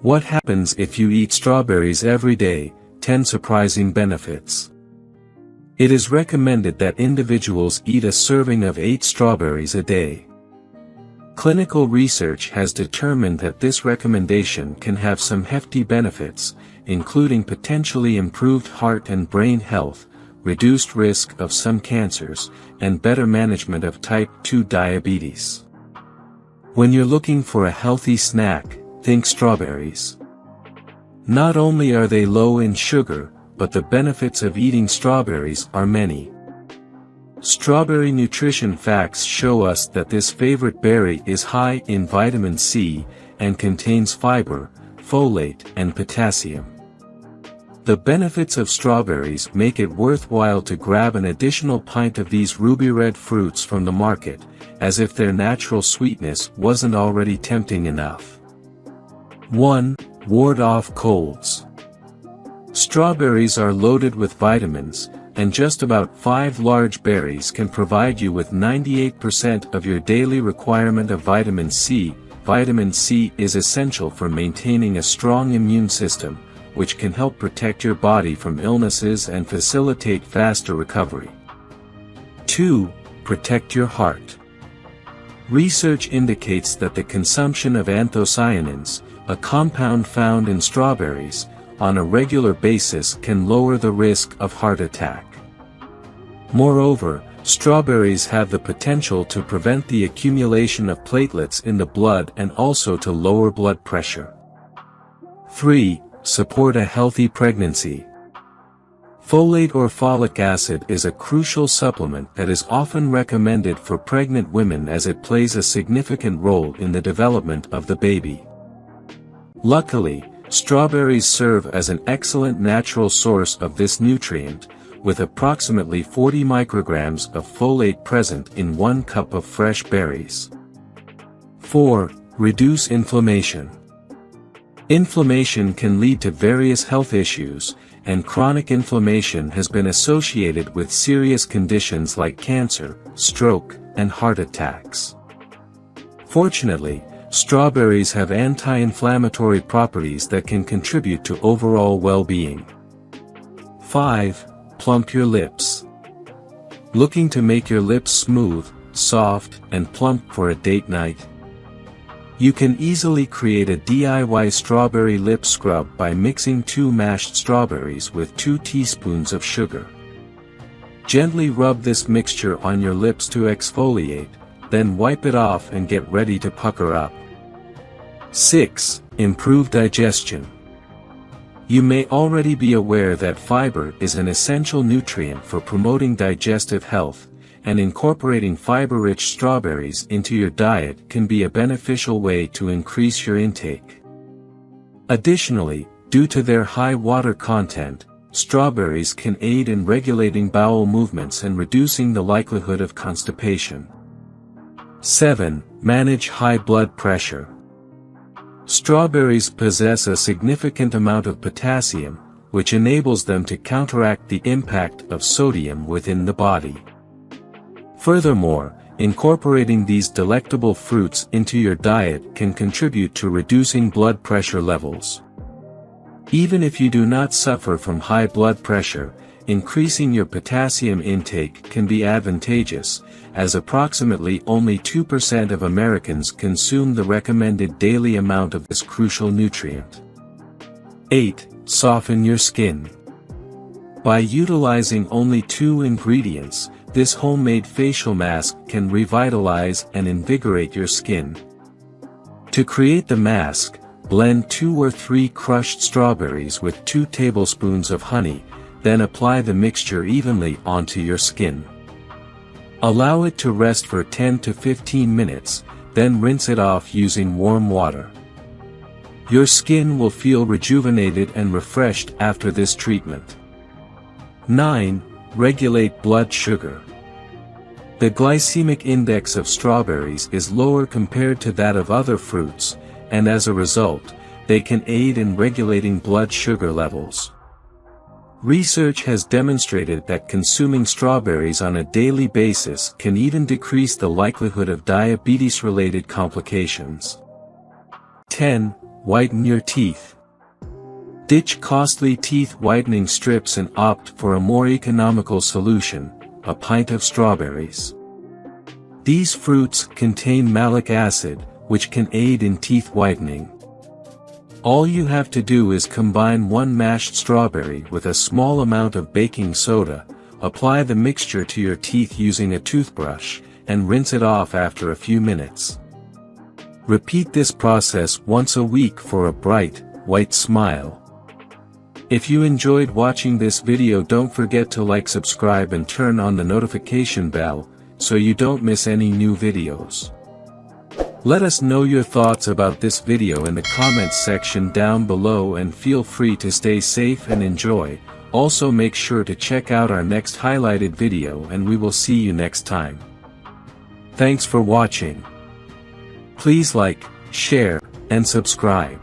What happens if you eat strawberries every day? 10 surprising benefits. It is recommended that individuals eat a serving of 8 strawberries a day. Clinical research has determined that this recommendation can have some hefty benefits, including potentially improved heart and brain health, reduced risk of some cancers, and better management of type 2 diabetes. When you're looking for a healthy snack, think strawberries. Not only are they low in sugar, but the benefits of eating strawberries are many. Strawberry nutrition facts show us that this favorite berry is high in vitamin C, and contains fiber, folate, and potassium. The benefits of strawberries make it worthwhile to grab an additional pint of these ruby red fruits from the market, as if their natural sweetness wasn't already tempting enough. 1. Ward off colds. Strawberries are loaded with vitamins, and just about 5 large berries can provide you with 98% of your daily requirement of vitamin C. Vitamin C is essential for maintaining a strong immune system, which can help protect your body from illnesses and facilitate faster recovery. 2. Protect your heart. Research indicates that the consumption of anthocyanins, a compound found in strawberries, on a regular basis can lower the risk of heart attack. Moreover, strawberries have the potential to prevent the accumulation of platelets in the blood and also to lower blood pressure. 3. Support a healthy pregnancy. Folate or folic acid is a crucial supplement that is often recommended for pregnant women as it plays a significant role in the development of the baby. Luckily, strawberries serve as an excellent natural source of this nutrient, with approximately 40 micrograms of folate present in 1 cup of fresh berries. 4. Reduce inflammation. Inflammation can lead to various health issues, and chronic inflammation has been associated with serious conditions like cancer, stroke, and heart attacks. Fortunately, strawberries have anti-inflammatory properties that can contribute to overall well-being. 5. Plump your lips. Looking to make your lips smooth, soft, and plump for a date night? You can easily create a DIY strawberry lip scrub by mixing 2 mashed strawberries with 2 teaspoons of sugar. Gently rub this mixture on your lips to exfoliate, then wipe it off and get ready to pucker up. 6. Improve digestion. You may already be aware that fiber is an essential nutrient for promoting digestive health, and incorporating fiber-rich strawberries into your diet can be a beneficial way to increase your intake. Additionally, due to their high water content, strawberries can aid in regulating bowel movements and reducing the likelihood of constipation. 7. Manage high blood pressure. Strawberries possess a significant amount of potassium, which enables them to counteract the impact of sodium within the body. Furthermore, incorporating these delectable fruits into your diet can contribute to reducing blood pressure levels. Even if you do not suffer from high blood pressure, increasing your potassium intake can be advantageous, as approximately only 2% of Americans consume the recommended daily amount of this crucial nutrient. 8. Soften your skin. By utilizing only 2 ingredients, this homemade facial mask can revitalize and invigorate your skin. To create the mask, blend 2 or 3 crushed strawberries with 2 tablespoons of honey, then apply the mixture evenly onto your skin. Allow it to rest for 10 to 15 minutes, then rinse it off using warm water. Your skin will feel rejuvenated and refreshed after this treatment. 9. Regulate blood sugar. The glycemic index of strawberries is lower compared to that of other fruits, and as a result, they can aid in regulating blood sugar levels. Research has demonstrated that consuming strawberries on a daily basis can even decrease the likelihood of diabetes-related complications. 10. whiten your teeth. Ditch costly teeth whitening strips and opt for a more economical solution, a pint of strawberries. These fruits contain malic acid, which can aid in teeth whitening. All you have to do is combine one mashed strawberry with a small amount of baking soda, apply the mixture to your teeth using a toothbrush, and rinse it off after a few minutes. Repeat this process once a week for a bright, white smile. If you enjoyed watching this video, don't forget to like, subscribe and turn on the notification bell, so you don't miss any new videos. Let us know your thoughts about this video in the comments section down below, and feel free to stay safe and enjoy. Also make sure to check out our next highlighted video, and we will see you next time. Thanks for watching. Please like, share, and subscribe.